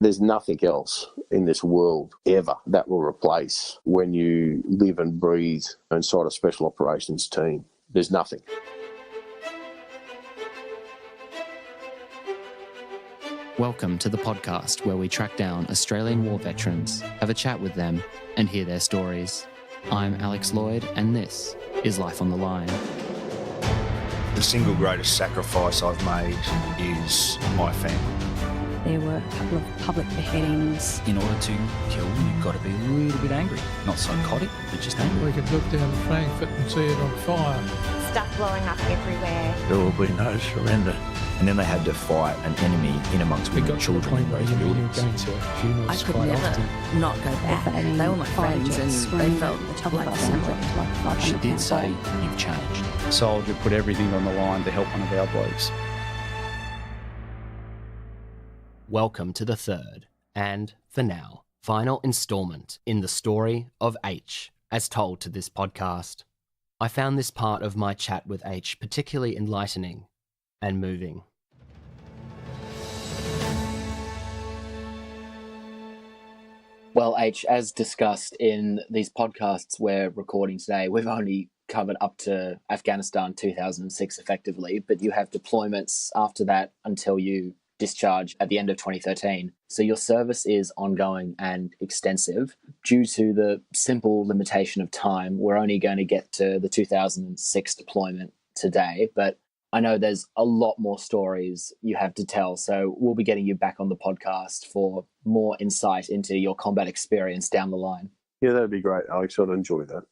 There's nothing else in this world ever that will replace when you live and breathe inside a special operations team. There's nothing. Welcome to the podcast where we track down Australian war veterans, have a chat with them, and hear their stories. I'm Alex Lloyd, and this is Life on the Line. The single greatest sacrifice I've made is my family. There were a couple of public beheadings. In order to kill, you've got to be a little bit angry. Not psychotic, but just angry. We could look down Frankfurt and see it on fire. Stuff blowing up everywhere. There will be no surrender. And then they had to fight an enemy in amongst women and children in those buildings. I could never not go back. They were my friends and they felt like family. She did say, "You've changed." A soldier put everything on the line to help one of our blokes. Welcome to the third, and for now, final instalment in the story of H, as told to this podcast. I found this part of my chat with H particularly enlightening and moving. Well, H, as discussed in these podcasts we're recording today, we've only covered up to Afghanistan 2006 effectively, but you have deployments after that until you discharge at the end of 2013. So your service is ongoing and extensive. Due to the simple limitation of time, we're only going to get to the 2006 deployment today, but I know there's a lot more stories you have to tell, so we'll be getting you back on the podcast for more insight into your combat experience down the line. Yeah, that'd be great, Alex. I'd enjoy that.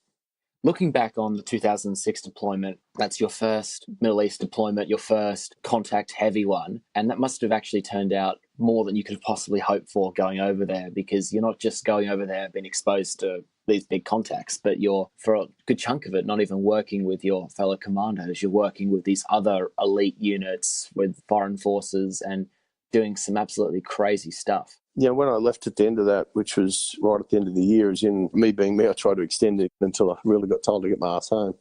Looking back on the 2006 deployment, that's your first Middle East deployment, your first contact-heavy one, and that must have actually turned out more than you could have possibly hoped for going over there, because you're not just going over there being exposed to these big contacts, but you're, for a good chunk of it, not even working with your fellow commandos. You're working with these other elite units, with foreign forces, and doing some absolutely crazy stuff. Yeah, when I left at the end of that, which was right at the end of the year, as in me being me, I tried to extend it until I really got told to get my ass home.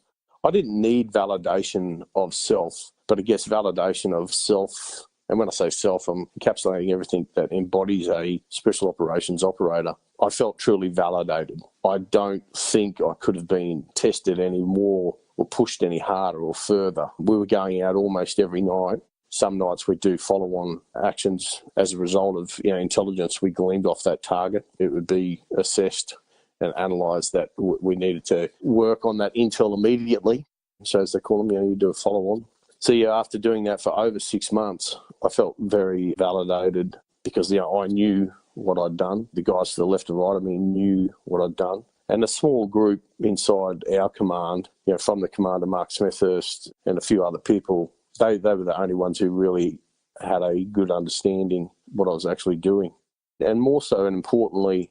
I didn't need validation of self, but I guess validation of self. And when I say self, I'm encapsulating everything that embodies a special operations operator. I felt truly validated. I don't think I could have been tested any more or pushed any harder or further. We were going out almost every night. Some nights we do follow-on actions as a result of intelligence we gleaned off that target. It would be assessed and analysed that we needed to work on that intel immediately. So as they call them, you do a follow-on. So after doing that for over 6 months, I felt very validated because I knew what I'd done. The guys to the left and right of me knew what I'd done. And a small group inside our command, from the commander Mark Smethurst and a few other people, they were the only ones who really had a good understanding what I was actually doing. And more so, and importantly,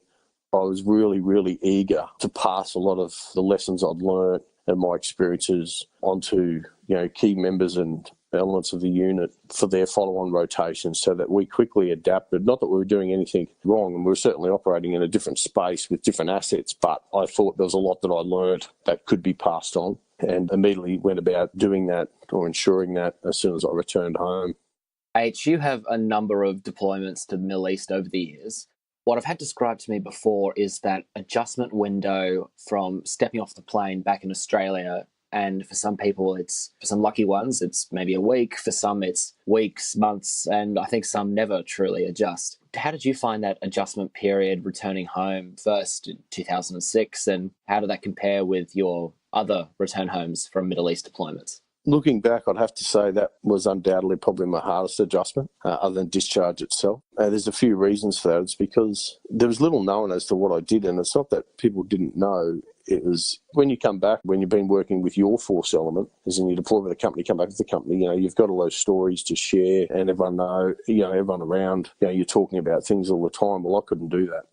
I was really, really eager to pass a lot of the lessons I'd learned and my experiences onto, key members and elements of the unit for their follow-on rotations so that we quickly adapted. Not that we were doing anything wrong, and we were certainly operating in a different space with different assets, but I thought there was a lot that I learned that could be passed on, and immediately went about doing that or ensuring that as soon as I returned home. H, you have a number of deployments to the Middle East over the years. What I've had described to me before is that adjustment window from stepping off the plane back in Australia, and for some people, for some lucky ones, it's maybe a week. For some, it's weeks, months, and I think some never truly adjust. How did you find that adjustment period returning home first in 2006, and how did that compare with your other return homes from Middle East deployments? Looking back, I'd have to say that was undoubtedly probably my hardest adjustment, other than discharge itself. There's a few reasons for that. It's because there was little known as to what I did, and it's not that people didn't know. It was when you come back, when you've been working with your force element, as in you deploy with a company, come back with the company, you've got all those stories to share, and everyone around, you're talking about things all the time. Well, I couldn't do that.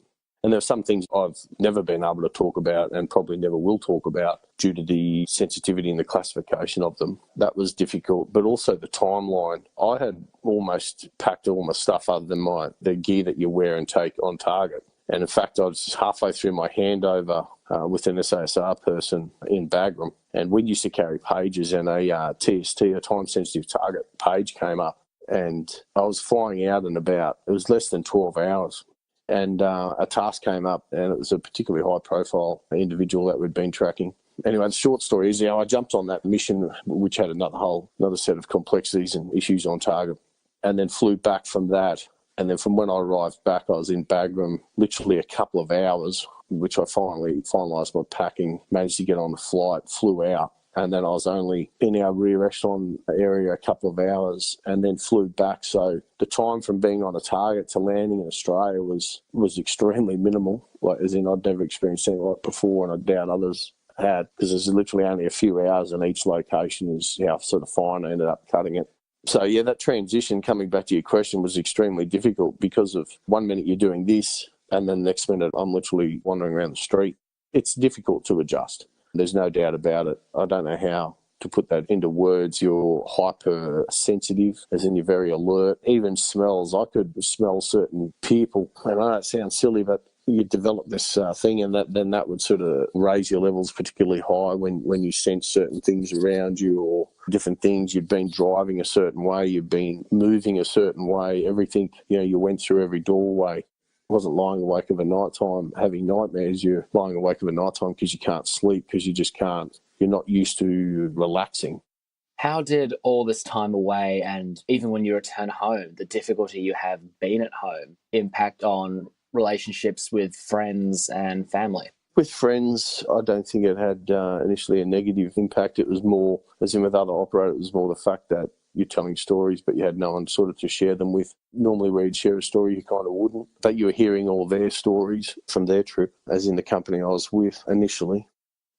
And there are some things I've never been able to talk about and probably never will talk about due to the sensitivity and the classification of them. That was difficult, but also the timeline. I had almost packed all my stuff other than the gear that you wear and take on target. And in fact, I was halfway through my handover with an SASR person in Bagram, and we used to carry pages, and a TST, a time-sensitive target page, came up. and I was flying out and about. It was less than 12 hours. And a task came up, and it was a particularly high-profile individual that we'd been tracking. Anyway, the short story is, I jumped on that mission, which had another set of complexities and issues on target, and then flew back from that. And then from when I arrived back, I was in Bagram literally a couple of hours, which I finally finalised my packing, managed to get on the flight, flew out. And then I was only in our rear echelon area a couple of hours and then flew back. So the time from being on a target to landing in Australia was extremely minimal, as in I'd never experienced anything like before, and I doubt others had, because there's literally only a few hours in each location is how sort of fine I ended up cutting it. So, yeah, that transition, coming back to your question, was extremely difficult because of 1 minute you're doing this and then the next minute I'm literally wandering around the street. It's difficult to adjust. There's no doubt about it. I don't know how to put that into words. You're hypersensitive, as in you're very alert. Even smells. I could smell certain people. I know it sounds silly, but you develop this thing, and that would sort of raise your levels particularly high when you sense certain things around you or different things. You've been driving a certain way. You've been moving a certain way. Everything, you went through every doorway. Wasn't lying awake of a night time having nightmares. You're lying awake of a night time because you can't sleep, because you just can't. You're not used to relaxing. How did all this time away, and even when you return home, the difficulty you have being at home, impact on relationships with friends and family? With friends, I don't think it had initially a negative impact. It was more, as in with other operators, it was more the fact that you're telling stories, but you had no one sort of to share them with. Normally where you'd share a story, you kind of wouldn't. But you were hearing all their stories from their trip, as in the company I was with initially.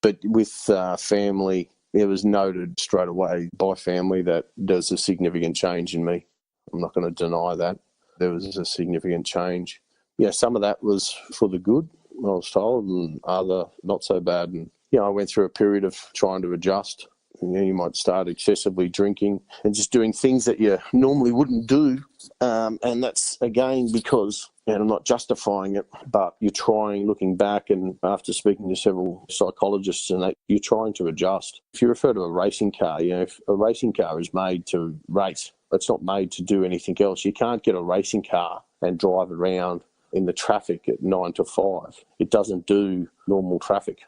But with family, it was noted straight away by family that there's a significant change in me. I'm not going to deny that. There was a significant change. Yeah, some of that was for the good, I was told, and other not so bad. And, I went through a period of trying to adjust. You might start excessively drinking and just doing things that you normally wouldn't do. And that's, again, because, and I'm not justifying it, but you're trying, looking back, and after speaking to several psychologists, and that, you're trying to adjust. If you refer to a racing car, if a racing car is made to race, it's not made to do anything else. You can't get a racing car and drive around in the traffic at 9 to 5. It doesn't do normal traffic.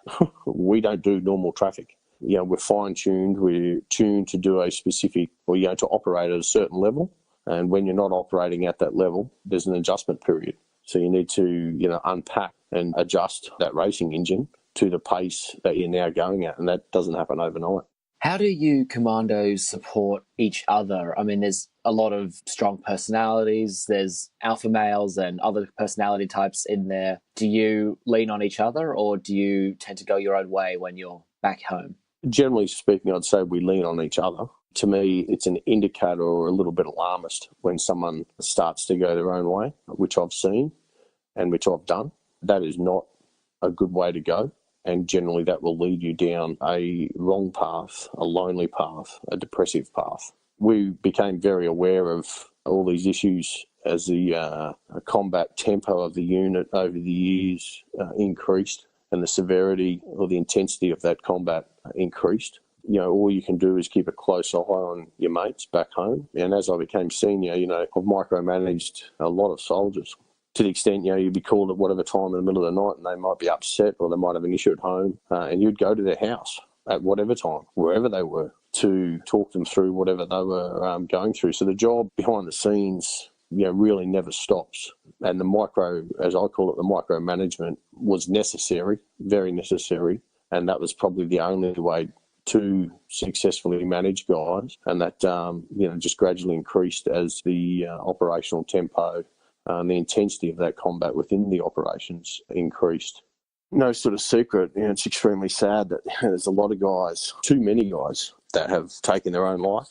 We don't do normal traffic. We're fine-tuned. We're tuned to do a specific, or to operate at a certain level. And when you're not operating at that level, there's an adjustment period. So you need to, unpack and adjust that racing engine to the pace that you're now going at. And that doesn't happen overnight. How do you commandos support each other? I mean, there's a lot of strong personalities. There's alpha males and other personality types in there. Do you lean on each other, or do you tend to go your own way when you're back home? Generally speaking, I'd say we lean on each other. To me, it's an indicator or a little bit alarmist when someone starts to go their own way, which I've seen and which I've done. That is not a good way to go. And generally that will lead you down a wrong path, a lonely path, a depressive path. We became very aware of all these issues as the combat tempo of the unit over the years increased, and the severity or the intensity of that combat increased. All you can do is keep a close eye on your mates back home. And as I became senior, I've micromanaged a lot of soldiers to the extent, you'd be called at whatever time in the middle of the night and they might be upset or they might have an issue at home, and you'd go to their house at whatever time, wherever they were, to talk them through whatever they were going through. So the job behind the scenes, really never stops. And the micro, as I call it, the micromanagement was necessary, very necessary. And that was probably the only way to successfully manage guys. And that, just gradually increased as the operational tempo and the intensity of that combat within the operations increased. No sort of secret, it's extremely sad that there's a lot of guys, too many guys, that have taken their own life.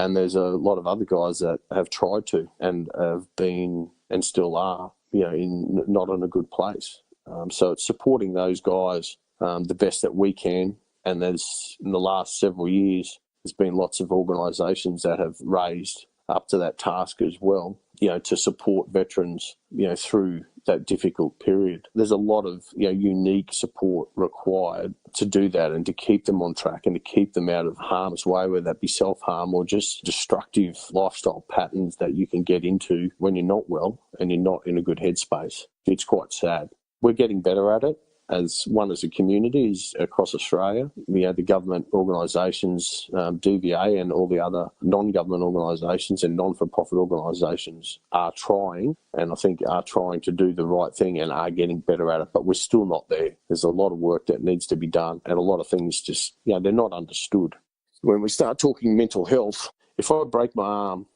And there's a lot of other guys that have tried to and have been and still are, not in a good place. So it's supporting those guys the best that we can. And there's, in the last several years, there's been lots of organisations that have raised up to that task as well, to support veterans, through that difficult period. There's a lot of unique support required to do that and to keep them on track and to keep them out of harm's way, whether that be self-harm or just destructive lifestyle patterns that you can get into when you're not well and you're not in a good headspace. It's quite sad. We're getting better at it. As a community is across Australia. The government organisations, DVA and all the other non-government organisations and non-for-profit organisations are trying, and I think are trying to do the right thing and are getting better at it, but we're still not there. There's a lot of work that needs to be done and a lot of things just, they're not understood. When we start talking mental health, if I break my arm,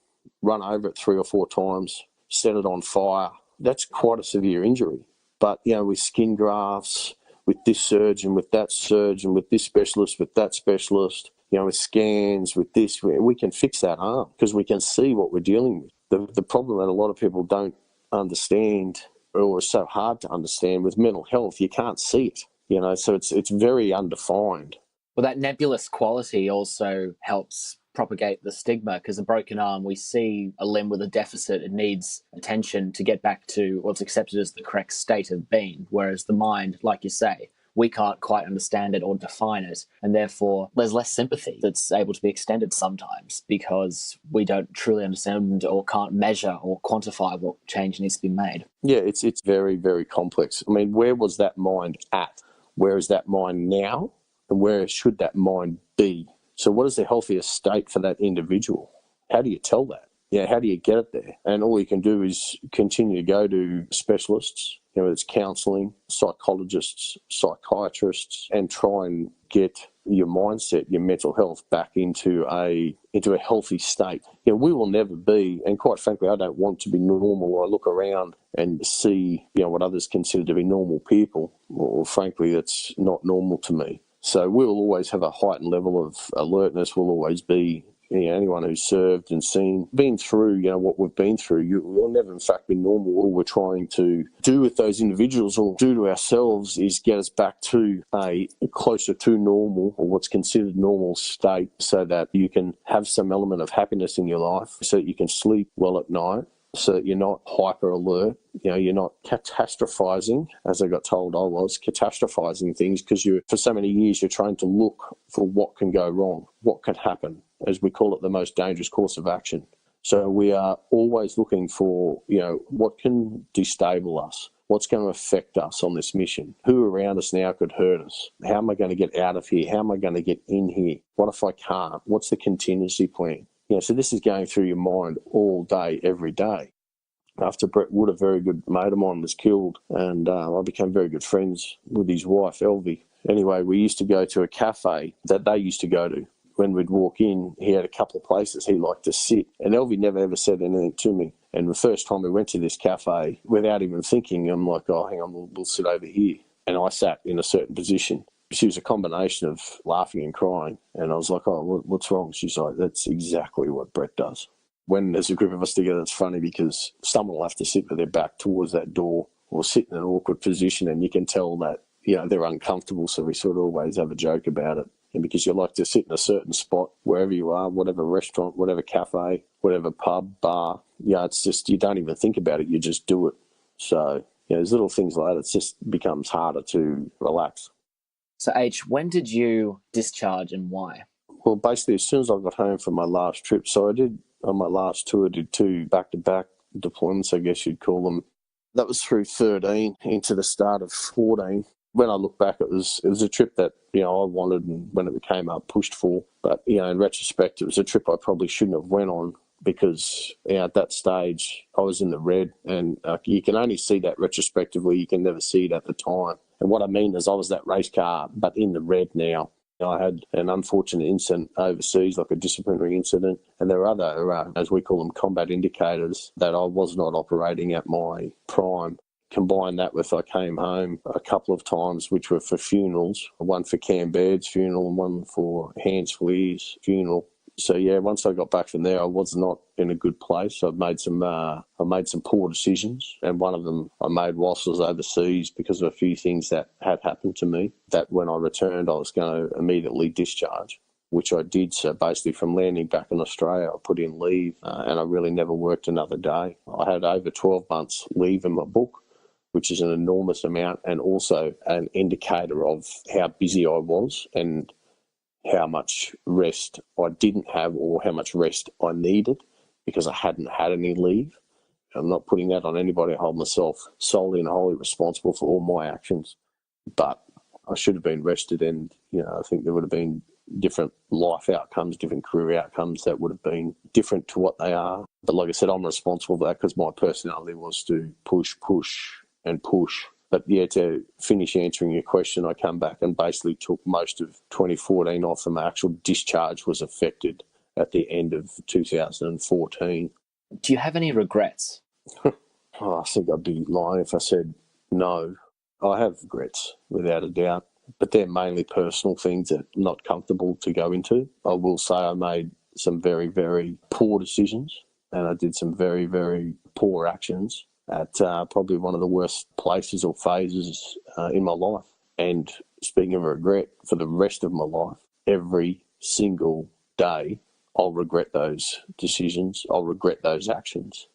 run over it 3 or 4 times, set it on fire, that's quite a severe injury. But, with skin grafts, with this surgeon, with that surgeon, with this specialist, with that specialist, with scans, with this, we can fix that arm because we can see what we're dealing with. The problem that a lot of people don't understand, or is so hard to understand with mental health, you can't see it, so it's very undefined. Well, that nebulous quality also helps propagate the stigma, because a broken arm, we see a limb with a deficit, it needs attention to get back to what's accepted as the correct state of being, whereas the mind, like you say, we can't quite understand it or define it, and therefore there's less sympathy that's able to be extended sometimes because we don't truly understand or can't measure or quantify what change needs to be made. Yeah, it's very, very complex. I mean, where was that mind at? Where is that mind now? And where should that mind be? So what is the healthiest state for that individual? How do you tell that? How do you get it there? And all you can do is continue to go to specialists, it's counselling, psychologists, psychiatrists, and try and get your mindset, your mental health back into a healthy state. We will never be, and quite frankly, I don't want to be normal. I look around and see, what others consider to be normal people. Well, frankly, that's not normal to me. So we'll always have a heightened level of alertness. We'll always be, anyone who's served and been through, what we've been through, we'll never in fact be normal. All we're trying to do with those individuals or do to ourselves is get us back to a closer to normal, or what's considered normal state, so that you can have some element of happiness in your life, so that you can sleep well at night, so that you're not hyper alert, you're not catastrophizing, as I got told I was, catastrophizing things, because for so many years you're trying to look for what can go wrong, what can happen, as we call it, the most dangerous course of action. So we are always looking for, what can destabilise us, what's going to affect us on this mission, who around us now could hurt us, how am I going to get out of here, how am I going to get in here, what if I can't, what's the contingency plan? So this is going through your mind all day, every day. After Brett Wood, a very good mate of mine, was killed, and I became very good friends with his wife, Elvie. Anyway, we used to go to a cafe that they used to go to. When we'd walk in, he had a couple of places he liked to sit, and Elvie never ever said anything to me. And the first time we went to this cafe, without even thinking, I'm like, oh, hang on, we'll sit over here. And I sat in a certain position. She was a combination of laughing and crying. And I was like, oh, what's wrong? She's like, that's exactly what Brett does. When there's a group of us together, it's funny because someone will have to sit with their back towards that door or sit in an awkward position, and you can tell that, they're uncomfortable. So we sort of always have a joke about it. And because you like to sit in a certain spot, wherever you are, whatever restaurant, whatever cafe, whatever pub, bar, it's just, you don't even think about it, you just do it. So, there's little things like that. It just becomes harder to relax. So H, when did you discharge and why? Well, basically, as soon as I got home from my last trip, so I did, on my last tour, I did 2 back-to-back deployments, I guess you'd call them. That was through 13 into the start of 14. When I look back, it was a trip that, I wanted, and when it came up, pushed for. But, in retrospect, it was a trip I probably shouldn't have went on, because at that stage I was in the red, and you can only see that retrospectively. You can never see it at the time. And what I mean is I was that race car, but in the red now. I had an unfortunate incident overseas, like a disciplinary incident, and there were other, as we call them, combat indicators that I was not operating at my prime. Combine that with, I came home a couple of times, which were for funerals, one for Cam Baird's funeral and one for Hans Fleer's funeral. So once I got back from there, I was not in a good place. I made some poor decisions, and one of them I made whilst I was overseas because of a few things that had happened to me. That when I returned, I was going to immediately discharge, which I did. So basically, from landing back in Australia, I put in leave, and I really never worked another day. I had over 12 months leave in my book. which is an enormous amount, and also an indicator of how busy I was and how much rest I didn't have or how much rest I needed because I hadn't had any leave. I'm not putting that on anybody. I hold myself solely and wholly responsible for all my actions. But I should have been rested, and, I think there would have been different life outcomes, different career outcomes that would have been different to what they are. But like I said, I'm responsible for that because my personality was to push, and push. But yeah, to finish answering your question, I come back and basically took most of 2014 off, and my actual discharge was affected at the end of 2014. Do you have any regrets? I think I'd be lying if I said no. I have regrets, without a doubt, but they're mainly personal things that I'm not comfortable to go into. I will say I made some very, very poor decisions, and I did some very, very poor actions at probably one of the worst places or phases in my life. And speaking of regret, for the rest of my life, every single day, I'll regret those decisions. I'll regret those actions.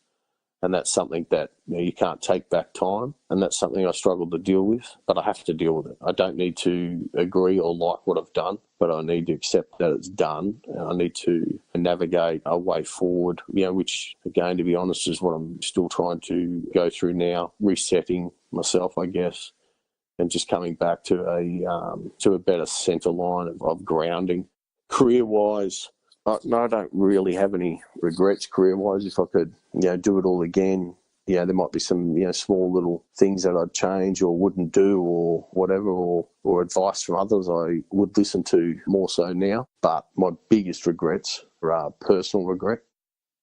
And that's something that you can't take back time, and that's something I struggle to deal with, but I have to deal with it. I don't need to agree or like what I've done, but I need to accept that it's done, and I need to navigate a way forward, which, again, to be honest, is what I'm still trying to go through now, resetting myself, I guess, and just coming back to a better centre line of grounding. Career-wise, no, I don't really have any regrets career-wise. If I could, do it all again, there might be some, small little things that I'd change or wouldn't do or whatever, or advice from others I would listen to more so now. But my biggest regrets are personal regret.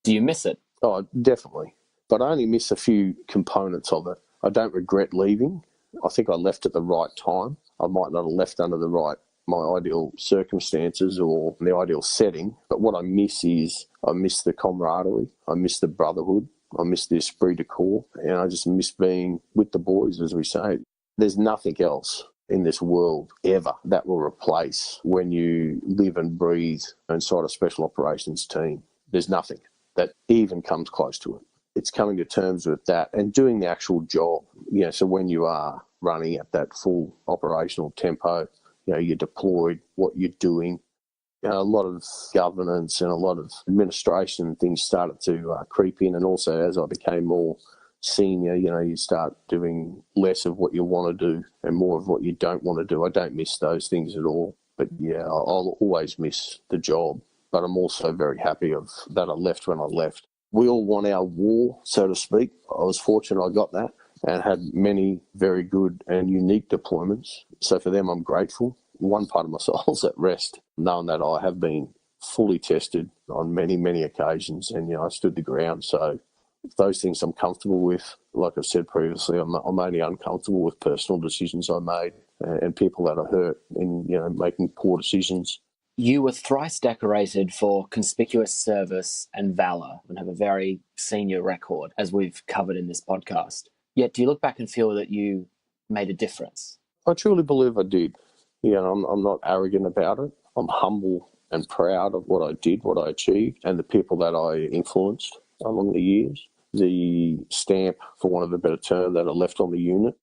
Do you miss it? Oh, definitely. But I only miss a few components of it. I don't regret leaving. I think I left at the right time. I might not have left under my ideal circumstances or the ideal setting, but what I miss the camaraderie, I miss the brotherhood, I miss the esprit de corps, and I just miss being with the boys, as we say. There's nothing else in this world ever that will replace when you live and breathe inside a special operations team. There's nothing that even comes close to it. It's coming to terms with that and doing the actual job. So when you are running at that full operational tempo, you're deployed, what you're doing. A lot of governance and a lot of administration and things started to creep in. And also, as I became more senior, you start doing less of what you want to do and more of what you don't want to do. I don't miss those things at all. But I'll always miss the job. But I'm also very happy that I left when I left. We all want our war, so to speak. I was fortunate I got that and had many very good and unique deployments. So for them, I'm grateful. One part of my soul's at rest, knowing that I have been fully tested on many, many occasions, and I stood the ground. So those things I'm comfortable with. Like I've said previously, I'm only uncomfortable with personal decisions I made and people that I hurt in making poor decisions. You were thrice decorated for conspicuous service and valour and have a very senior record, as we've covered in this podcast. Yet, do you look back and feel that you made a difference? I truly believe I did. I'm not arrogant about it. I'm humble and proud of what I did, what I achieved, and the people that I influenced along the years. The stamp, for want of a better term, that I left on the unit.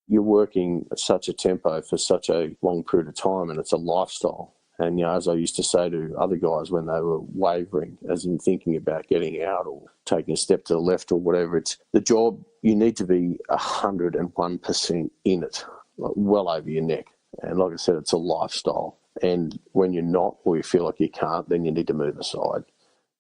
You're working at such a tempo for such a long period of time, and it's a lifestyle. And, as I used to say to other guys when they were wavering, as in thinking about getting out or taking a step to the left or whatever, it's the job, you need to be 101% in it, like well over your neck. And like I said, it's a lifestyle. And when you're not, or you feel like you can't, then you need to move aside.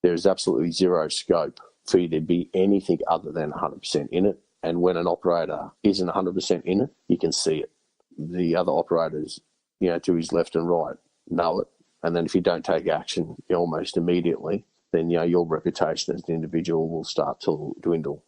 There is absolutely zero scope for you to be anything other than 100% in it. And when an operator isn't 100% in it, you can see it. The other operators, to his left and right, know it. And then if you don't take action almost immediately, then your reputation as an individual will start to dwindle.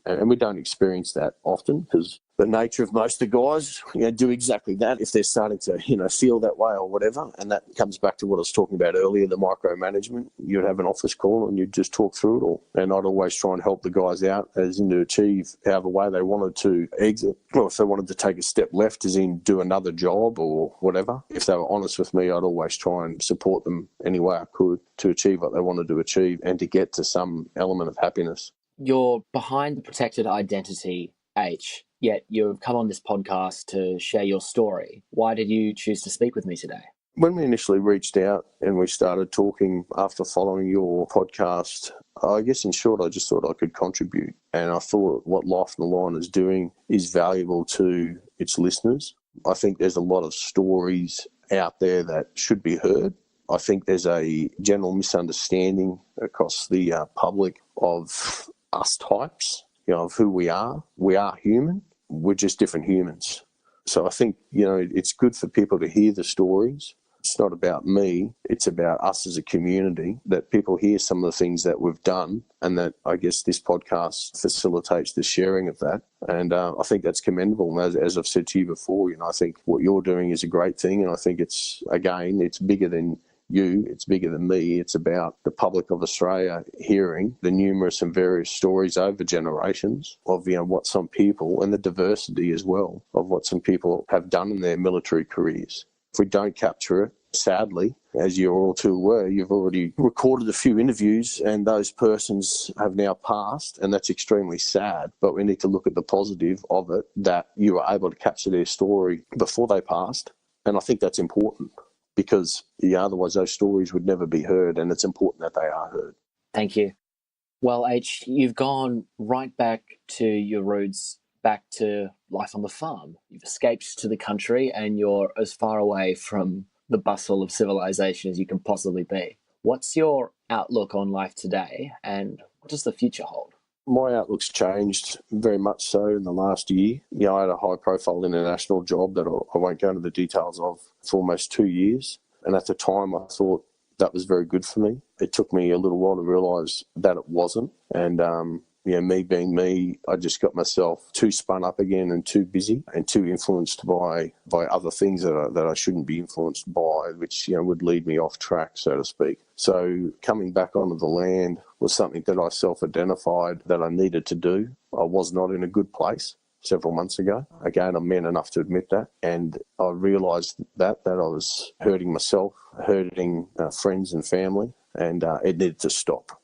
And we don't experience that often because the nature of most of the guys do exactly that if they're starting to feel that way or whatever. And that comes back to what I was talking about earlier, the micromanagement. You'd have an office call and you'd just talk through it all. And I'd always try and help the guys out as in to achieve however way they wanted to exit. Or if they wanted to take a step left as in do another job or whatever. If they were honest with me, I'd always try and support them any way I could to achieve what they wanted to achieve and to get to some element of happiness. You're behind the protected identity H, yet you've come on this podcast to share your story. Why did you choose to speak with me today? When we initially reached out and we started talking after following your podcast, I guess in short, I just thought I could contribute. And I thought what Life on the Line is doing is valuable to its listeners. I think there's a lot of stories out there that should be heard. I think there's a general misunderstanding across the public of us types, of who we are. We are human. We're just different humans. So I think, it's good for people to hear the stories. It's not about me. It's about us as a community, that people hear some of the things that we've done, and that I guess this podcast facilitates the sharing of that. And I think that's commendable. And as I've said to you before, I think what you're doing is a great thing. And I think it's bigger than you, it's bigger than me. It's about the public of Australia hearing the numerous and various stories over generations of what some people, and the diversity as well of what some people have done in their military careers. If we don't capture it, sadly, as you're all too aware, you've already recorded a few interviews and those persons have now passed, and that's extremely sad. But we need to look at the positive of it, that you were able to capture their story before they passed. And I think that's important, because otherwise those stories would never be heard, and it's important that they are heard. Thank you. Well, H, you've gone right back to your roots, back to life on the farm. You've escaped to the country and you're as far away from the bustle of civilization as you can possibly be. What's your outlook on life today, and what does the future hold? My outlook's changed very much so in the last year. I had a high-profile international job that I won't go into the details of for almost 2 years. And at the time, I thought that was very good for me. It took me a little while to realise that it wasn't. And, me being me, I just got myself too spun up again and too busy and too influenced by other things that I shouldn't be influenced by, which, would lead me off track, so to speak. So coming back onto the land was something that I self-identified that I needed to do. I was not in a good place several months ago. Again, I'm man enough to admit that. And I realised that I was hurting myself, hurting friends and family, and it needed to stop.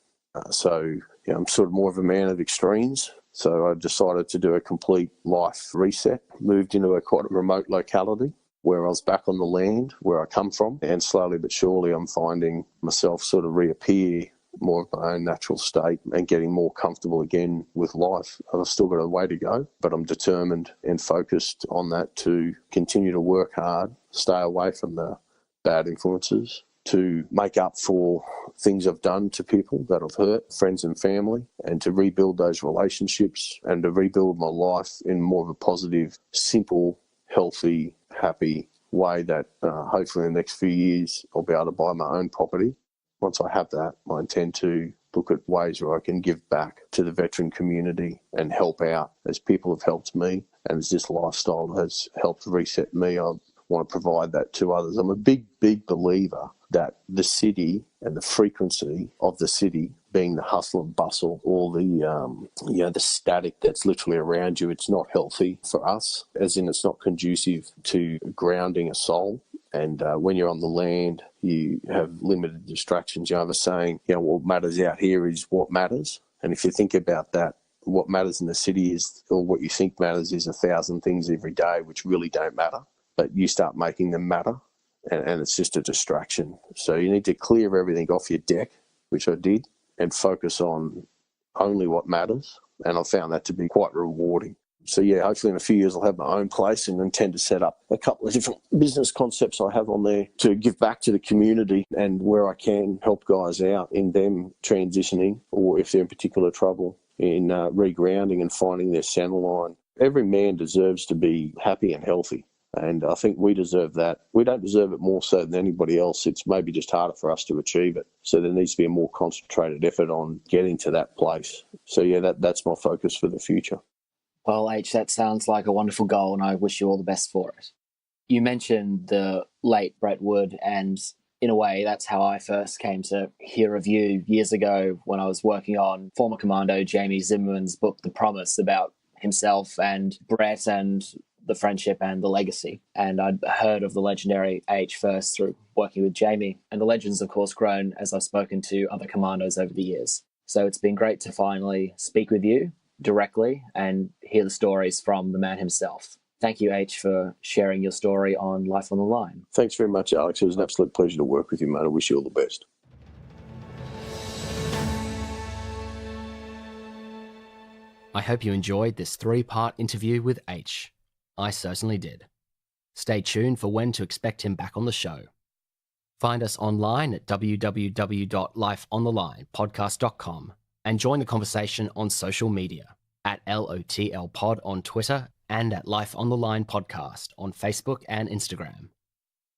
So I'm sort of more of a man of extremes. So I decided to do a complete life reset, moved into quite a remote locality where I was back on the land where I come from. And slowly but surely I'm finding myself sort of reappear more of my own natural state and getting more comfortable again with life. I've still got a way to go, but I'm determined and focused on that to continue to work hard, stay away from the bad influences, to make up for things I've done to people that I've hurt, friends and family, and to rebuild those relationships and to rebuild my life in more of a positive, simple, healthy, happy way that hopefully in the next few years I'll be able to buy my own property. Once I have that, I intend to look at ways where I can give back to the veteran community and help out as people have helped me, and as this lifestyle has helped reset me. I want to provide that to others. I'm a big believer that the city and the frequency of the city, being the hustle and bustle, all the the static that's literally around you, it's not healthy for us, as in it's not conducive to grounding a soul. And when you're on the land, you have limited distractions. You have a saying, what matters out here is what matters. And if you think about that, what matters in the city is, or what you think matters is 1,000 things every day, which really don't matter. But you start making them matter, and it's just a distraction. So you need to clear everything off your deck, which I did, and focus on only what matters. And I found that to be quite rewarding. So hopefully in a few years I'll have my own place and intend to set up a couple of different business concepts I have on there to give back to the community, and where I can help guys out in them transitioning, or if they're in particular trouble, in regrounding and finding their center line. Every man deserves to be happy and healthy. And I think we deserve that. We don't deserve it more so than anybody else. It's maybe just harder for us to achieve it. So there needs to be a more concentrated effort on getting to that place. So that's my focus for the future. Well, H, that sounds like a wonderful goal, and I wish you all the best for it. You mentioned the late Brett Wood, and in a way, that's how I first came to hear of you years ago when I was working on former Commando Jamie Zimmerman's book, The Promise, about himself and Brett and the friendship and the legacy. And I'd heard of the legendary H first through working with Jamie. And the legend's, of course, grown as I've spoken to other commandos over the years. So it's been great to finally speak with you directly and hear the stories from the man himself. Thank you, H, for sharing your story on Life on the Line. Thanks very much, Alex. It was an absolute pleasure to work with you, mate. I wish you all the best. I hope you enjoyed this 3-part interview with H. I certainly did. Stay tuned for when to expect him back on the show. Find us online at www.lifeonthelinepodcast.com and join the conversation on social media at LOTL Pod on Twitter and at Life on the Line Podcast on Facebook and Instagram.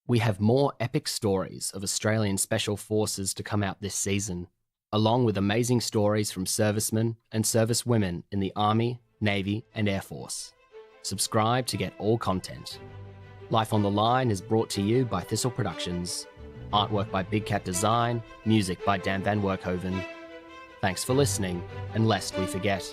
We have more epic stories of Australian Special Forces to come out this season, along with amazing stories from servicemen and servicewomen in the Army, Navy, and Air Force. Subscribe to get all content. Life on the Line is brought to you by Thistle Productions. Artwork by Big Cat Design, music by Dan Van Werkhoven. Thanks for listening, and lest we forget,